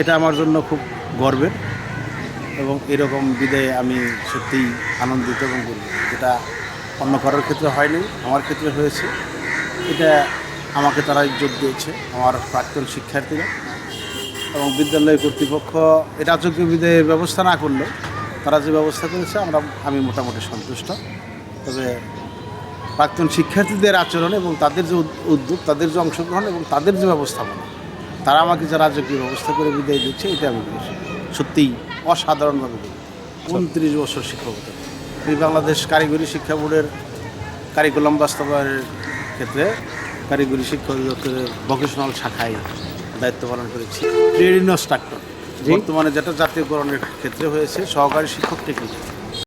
এটা আমার জন্য খুব গর্বের এবং এরকম বিদায়ে আমি সত্যিই আনন্দিত এবং গর্বিত, যেটা অন্য কারোর ক্ষেত্রে হয়নি, আমার ক্ষেত্রে হয়েছে। এটা আমাকে তারা ইজ্জত দিয়েছে, আমার প্রাক্তন শিক্ষার্থীরা এবং বিদ্যালয় কর্তৃপক্ষ। এটা যোগ্য বিদায়ের ব্যবস্থা না করলেও তারা যে ব্যবস্থা করেছে আমি মোটামুটি সন্তুষ্ট। তবে প্রাক্তন শিক্ষার্থীদের আচরণ এবং তাদের যে উদ্যোগ, তাদের যে অংশগ্রহণ এবং তাদের যে ব্যবস্থাপনা, তারা আমাকে যে রাজকীয় ব্যবস্থা করে বিদায় দিচ্ছে, এটা আমি সত্যিই অসাধারণভাবে করি। 29 বছর শিক্ষকতা, এই বাংলাদেশ কারিগরি শিক্ষা বোর্ডের কারিকুলাম বাস্তবায়নের ক্ষেত্রে কারিগরি শিক্ষা অধিদপ্তরের ভোকেশনাল শাখায় দায়িত্ব পালন করেছি। ট্রেড ইনস্ট্রাক্টর, বর্তমানে যেটা জাতীয়করণের ক্ষেত্রে হয়েছে সহকারী শিক্ষক টেকনিক।